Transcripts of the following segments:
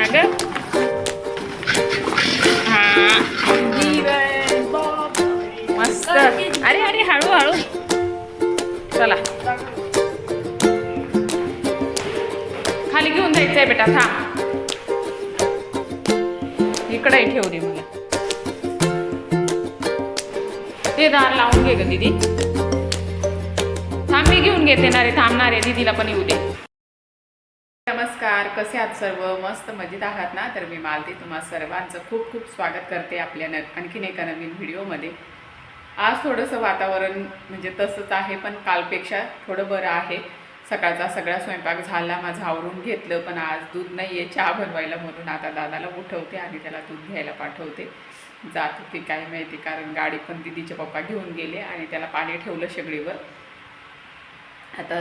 अगं हा मस्त. अरे अरे हळू हळू. चला खाली घेऊन जायचंय बेटा. थांब इकडे ठेवू दे मला. ते दार लावून घे ग दीदी. थांब मी घेऊन घेते ना रे. थांबणार आहे दीदीला पण येऊ दे. नमस्कार, कसे आहात सर्व? मस्त मजेत आहात ना? तर मी मालती तुम्हा सर्वांचं खूप खूप स्वागत करते आपल्या आणखीन एका नवीन व्हिडिओमध्ये. आज थोडंसं वातावरण म्हणजे तसंच आहे, पण कालपेक्षा थोडं बरं आहे. सकाळचा सगळा स्वयंपाक झाला, माझं आवरून घेतलं, पण आज दूध नाही आहे चहा बनवायला, म्हणून आता दादाला उठवते आणि त्याला दूध घ्यायला पाठवते. जात होती काय माहिती, कारण गाडी पण दिदीचे पप्पा घेऊन गेले आणि त्याला पाणी ठेवलं शेगडीवर. आता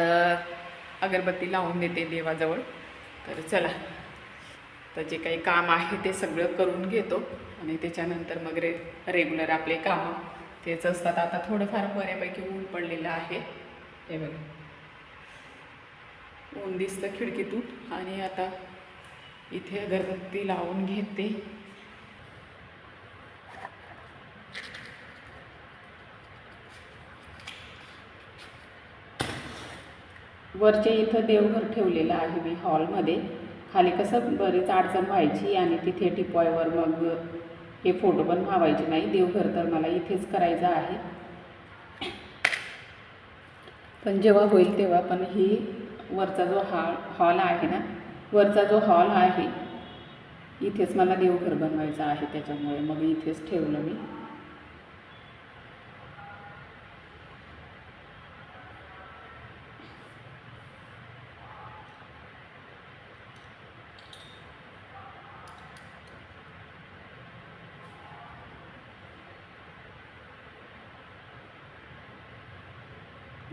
अगरबत्ती लावून देते देवाजवळ. तर चला, तर जे काही काम आहे ते सगळं करून घेतो आणि त्याच्यानंतर मग रेग्युलर आपले कामं तेच असतात. आता थोडंफार बऱ्यापैकी ऊन पडलेलं आहे, हे बघा ऊन दिसतं खिडकीतून. आणि आता इथे अगरबत्ती लावून घेते. वरचे इथं देवघर ठेवलेलं आहे मी हॉलमध्ये. खाली कसं बरेच अडचण व्हायची आणि तिथे टिपॉयवर मग हे फोटो पण व्हायचे नाही. देवघर तर मला इथेच करायचं आहे, पण जेव्हा होईल तेव्हा. पण ही वरचा जो हॉल आहे ना, वरचा जो हॉल आहे इथेच मला देवघर बनवायचं आहे, त्याच्यामुळे मग इथेच ठेवलं मी.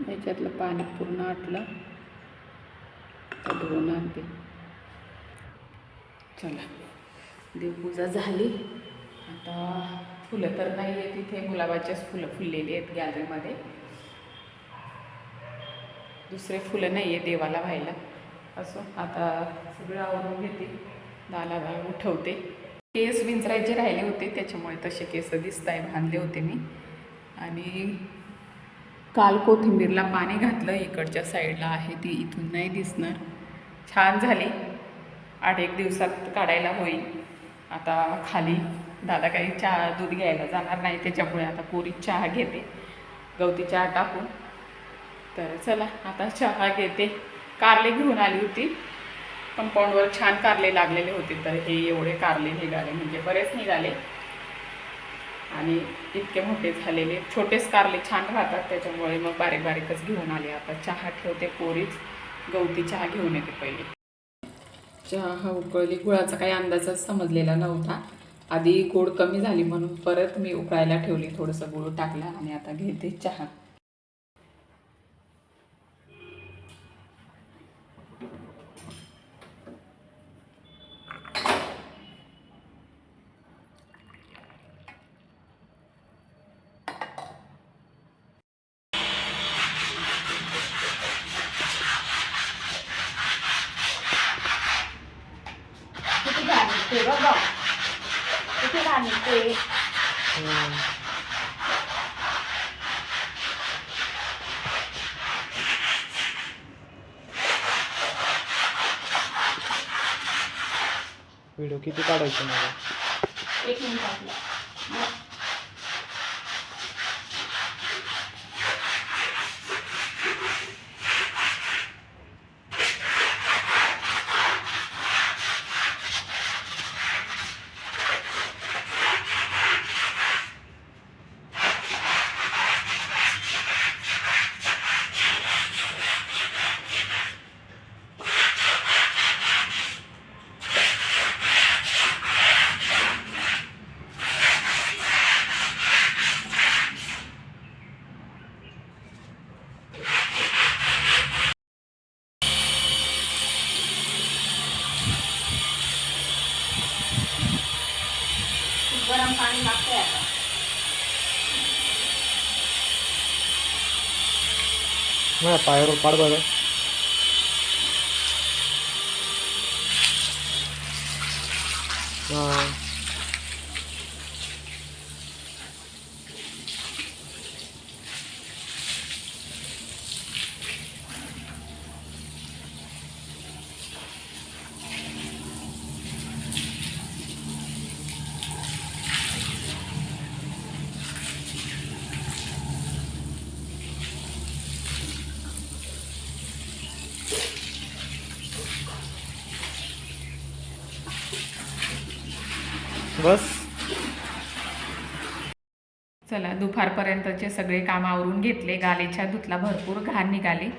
याच्यातलं पाणी पूर्ण आटलं तर धुवून आणते. चला, देवपूजा झाली. आता फुलं तर नाही आहे तिथे, गुलाबाचेच फुलं फुललेली आहेत गॅलरीमध्ये. दुसरे फुलं नाही आहे देवाला व्हायला. असं आता सगळं आवरून घेते, दादाला उठवते. केस विंचरायचे राहिले होते, त्याच्यामुळे तसे केस दिसत आहे, बांधले होते मी. आणि काल कोथिंबीरला पाणी घातलं, इकडच्या साईडला आहे ती, इथून नाही दिसणार. छान झाली, 8-1 दिवसात काढायला होईल. आता खाली दादा काही चहा दूध घ्यायला जाणार नाही, त्याच्यामुळे आता पुरी चहा घेते, गवती चहा टाकून. तर चला आता चहा घेते. कारले घेऊन आली होती, कंपाऊंडवर छान कारले लागलेले होते, तर हे एवढे कारले निघाले, म्हणजे बरेच निघाले आणि इतके मोठे झालेले. छोटेच कारले छान राहतात, त्याच्यामुळे मग बारीक बारीकच घेऊन आले. आता चहा ठेवते, पोरीच गवती चहा घेऊन येते पहिले. चहा उकळली, गुळाचा काही अंदाजच समजलेला नव्हता. आधी गोड कमी झाली म्हणून परत मी उकळायला ठेवली, थोडंसं गुळ टाकला आणि आता घेते चहा. ते बघा किती लहान ते. व्हिडिओ किती काढायचे मला? 1 मिनिट आपला. गरम पाणी लागतंय आता. माझ्या पायावर पाड बरं. हां. बस. चला दुपारपर्यंतचे सगळे काम आवरून घेतले. गालीच्या धुतला, भरपूर घाण निघाली.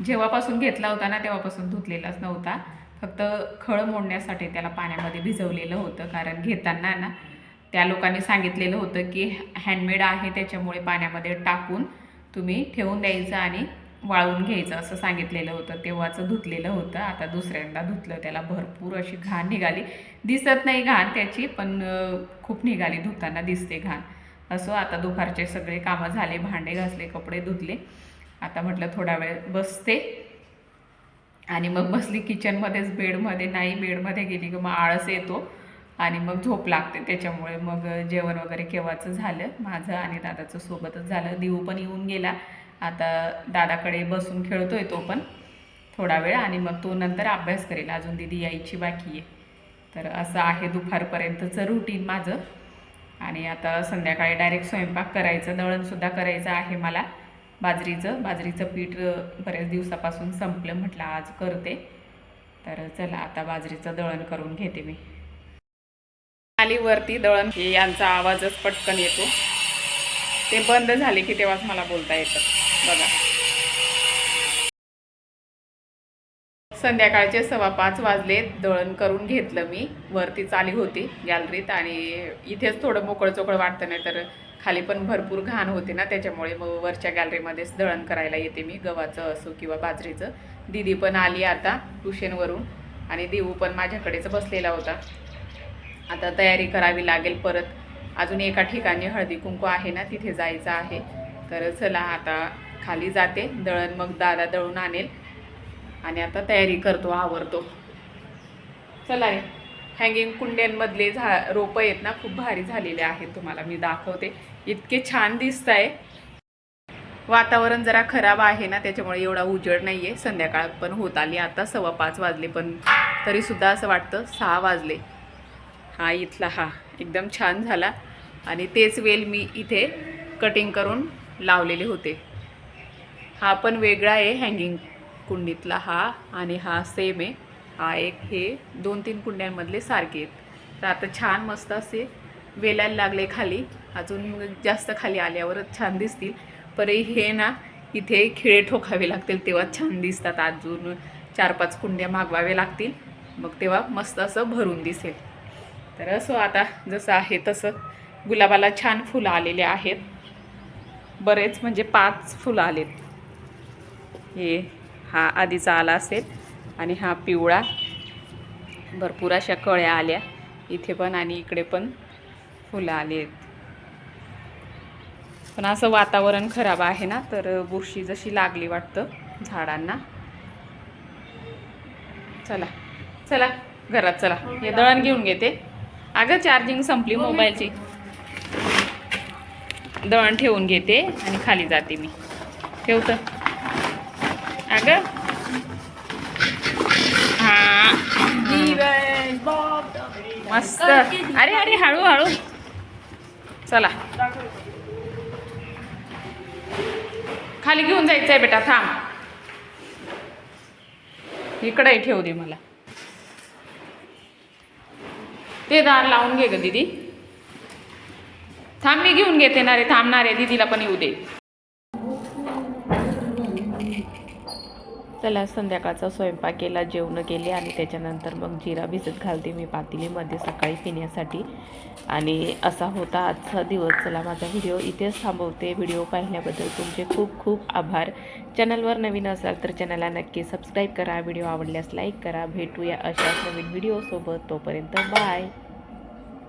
जेव्हापासून घेतला होता ना तेव्हापासून धुतलेलाच नव्हता. फक्त खळ मोडण्यासाठी त्याला पाण्यामध्ये भिजवलेलं होतं, कारण घेताना ना त्या लोकांनी सांगितलेलं होतं की हँडमेड आहे त्याच्यामुळे पाण्यामध्ये टाकून तुम्ही ठेवून द्यायचं आणि वाळवून घ्यायचं असं सांगितलेलं होतं. तेव्हाचं धुतलेलं होतं. आता दुसऱ्यांदा धुतलं, त्याला भरपूर अशी घाण निघाली. दिसत नाही घाण त्याची, पण खूप निघाली, धुताना दिसते घाण. असो, आता दुपारचे सगळे कामं झाले, भांडे घासले, कपडे धुतले. आता म्हटलं थोडा वेळ बसते आणि मग बसली किचनमध्येच, बेडमध्ये नाही. बेडमध्ये गेली की मग आळस येतो आणि मग झोप लागते. त्याच्यामुळे मग जेवण वगैरे केव्हाचं झालं, माझं आणि दादाचं सोबतच झालं. दिवू पण येऊन गेला. आता दादाकडे बसून खेळतोय तो पण थोडा वेळ, आणि मग तो नंतर अभ्यास करेल. अजून दीदी यायची बाकी आहे. तर असं आहे दुपारपर्यंतचं रुटीन माझं. आणि आता संध्याकाळी डायरेक्ट स्वयंपाक करायचं. दळणसुद्धा करायचं आहे मला बाजरीचं पीठ बऱ्याच दिवसापासून संपलं, म्हटलं आज करते. तर चला आता बाजरीचं दळण करून घेते मी. आली वरती दळण, हे यांचा आवाजच पटकन येतो. ते बंद झाले की तेव्हाच मला बोलता येतं. बघा, संध्याकाळचे 5:15 वाजले. दळण करून घेतलं मी. वरतीच आली होती गॅलरीत, आणि इथेच थोडं मोकळं वाटतं, नाही तर खाली पण भरपूर घाण होते ना, त्याच्यामुळे मग वरच्या गॅलरीमध्येच दळण करायला येते मी, गव्हाचं असो किंवा बाजरीचं. दीदी पण आली आता ट्युशनवरून, आणि देऊ पण माझ्याकडेच बसलेला होता. आता तयारी करावी लागेल. परत अजून एका ठिकाणी हळदी कुंकू आहे ना, तिथे जायचं आहे. तर चला आता खाली जाते. दळण मग दादा दळून आणेल, आणि आता तयारी करतो, आवरतो. चला रे. हँगिंग कुंड्यांमधले रोपं आहेत ना, खूप भारी झालेले आहेत. तुम्हाला मी दाखवते. इतके छान दिसत आहे. वातावरण जरा खराब आहे ना, त्याच्यामुळे एवढा उजेड नाही आहे. संध्याकाळ पण होत आली. आता 5:15 वाजले, पण तरीसुद्धा असं वाटतं 6 वाजले. हा इथला हा एकदम छान झाला, आणि तेच वेल मी इथे कटिंग करून लावलेले होते. हा पण वेगळा आहे हँगिंग कुंडीतला हा, आणि हा सेम आहे. हा एक, हे 2-3 कुंड्यांमधले सारखे आहेत. तर आता छान मस्त असे वेलायला लागले खाली. अजून जास्त खाली आल्यावरच छान दिसतील. पर हे ना इथे खिळे ठोकावे लागतील, तेव्हा छान दिसतात. अजून 4-5 कुंड्या मागवावे लागतील, मग तेव्हा मस्त असं भरून दिसेल. तर असं आता जसं आहे तसं. गुलाबाला छान फुलं आलेले आहेत, बरेच, म्हणजे 5 फुलं आलेत. हे हा आधीचा आला असेल, आणि हा पिवळा. भरपूर अशा कळ्या आल्या इथे पण, आणि इकडे पण फुलं आली आहेत. पण असं वातावरण खराब आहे ना, तर बुरशी जशी लागली वाटतं झाडांना. चला चला घरात चला. हे दळण घेऊन घेते. अगं चार्जिंग संपली मोबाईलची. दळण ठेवून घेते आणि खाली जाते मी. ठेवतं अगं. हा मस्त. अरे अरे हळूहळू. चला खाली घेऊन जायचंय बेटा, थांब. इकडे ठेवू दे मला. ते दार लावून घे ग दीदी. थांब, मी घेऊन घेते ना रे. थांबणार आहे, दीदीला पण येऊ दे. चला संध्याकाळचा स्वयंपाक केला, जेवण केले, आणि त्याच्यानंतर मग जिरा भिजत घालते मी पातेलीमध्ये सकाळी पिण्यासाठी. आणि असा होता आजचा दिवस. चला माझा व्हिडिओ इथेच थांबवते. व्हिडिओ पाहिल्याबद्दल तुमचे खूप खूप आभार. चॅनलवर नवीन असाल तर चॅनलला नक्की सबस्क्राईब करा. व्हिडिओ आवडल्यास लाईक करा. भेटूया अशाच नवीन व्हिडिओसोबत. तोपर्यंत बाय.